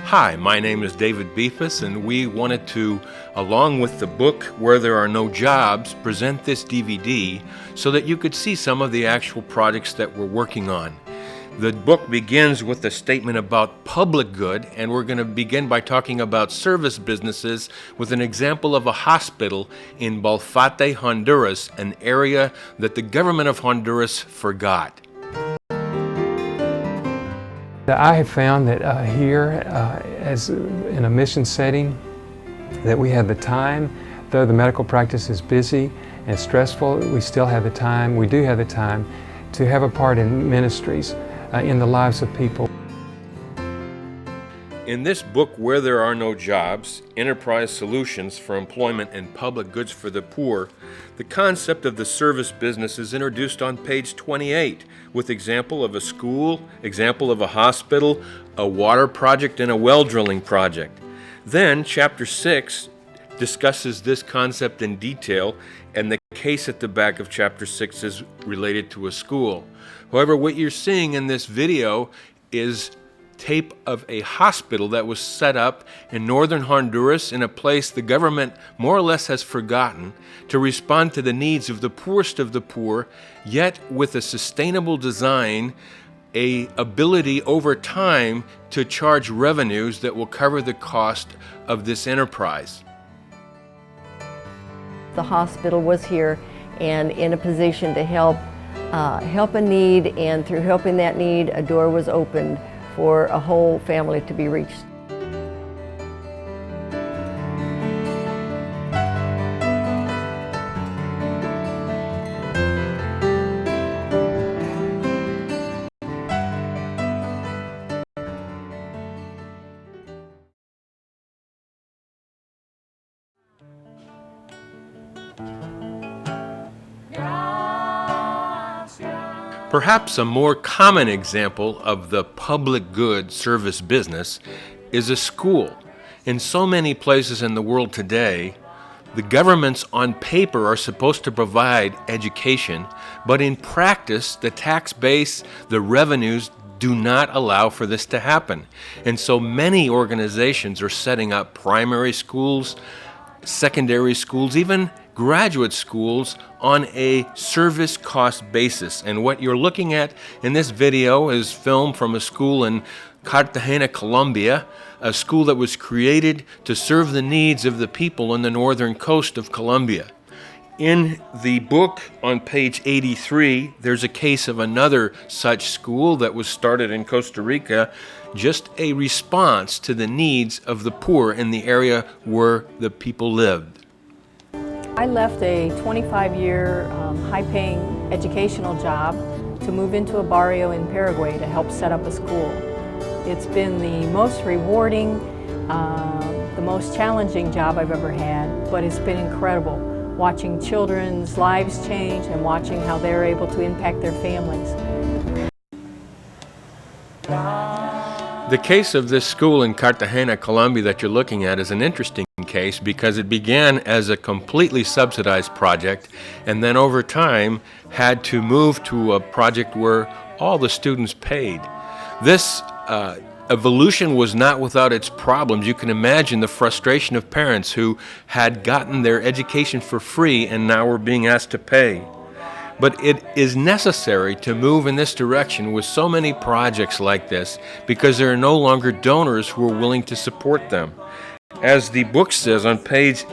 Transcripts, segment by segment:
Hi, my name is David Befus, and we wanted to, along with the book Where There Are No Jobs, present this DVD so that you could see some of the actual projects that we're working on. The book begins with a statement about public good, and we're going to begin by talking about service businesses with an example of a hospital in Balfate, Honduras, an area that the government of Honduras forgot. I have found that here, as in a mission setting, that we have the time, though the medical practice is busy and stressful, we still have the time, we do have the time to have a part in ministries in the lives of people. In this book, Where There Are No Jobs, Enterprise Solutions for Employment and Public Goods for the Poor, the concept of the service business is introduced on page 28 with example of a school, example of a hospital, a water project, and a well drilling project. Then, chapter 6 discusses this concept in detail, and the case at the back of chapter 6 is related to a school. However, what you're seeing in this video is tape of a hospital that was set up in northern Honduras in a place the government more or less has forgotten to respond to the needs of the poorest of the poor, yet with a sustainable design, a ability over time to charge revenues that will cover the cost of this enterprise. The hospital was here and in a position to help a need, and through helping that need, a door was opened for a whole family to be reached. Perhaps a more common example of the public good service business is a school. In so many places in the world today, the governments on paper are supposed to provide education, but in practice, the tax base, the revenues do not allow for this to happen. And so many organizations are setting up primary schools, secondary schools, even graduate schools on a service cost basis. And what you're looking at in this video is film from a school in Cartagena, Colombia, a school that was created to serve the needs of the people on the northern coast of Colombia. In the book on page 83, there's a case of another such school that was started in Costa Rica, just a response to the needs of the poor in the area where the people lived. I left a 25-year high-paying educational job to move into a barrio in Paraguay to help set up a school. It's been the most rewarding, the most challenging job I've ever had, but it's been incredible watching children's lives change and watching how they're able to impact their families. The case of this school in Cartagena, Colombia that you're looking at is an interesting case because it began as a completely subsidized project and then over time had to move to a project where all the students paid. This evolution was not without its problems. You can imagine the frustration of parents who had gotten their education for free and now were being asked to pay. But it is necessary to move in this direction with so many projects like this because there are no longer donors who are willing to support them. As the book says on page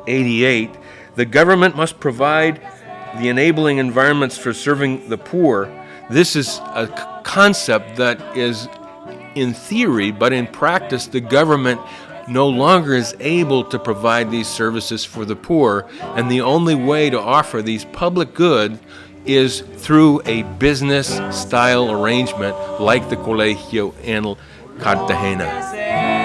88, the government must provide the enabling environments for serving the poor. This is a concept that is in theory, but in practice, the government no longer is able to provide these services for the poor, and the only way to offer these public good is through a business-style arrangement like the Colegio in Cartagena.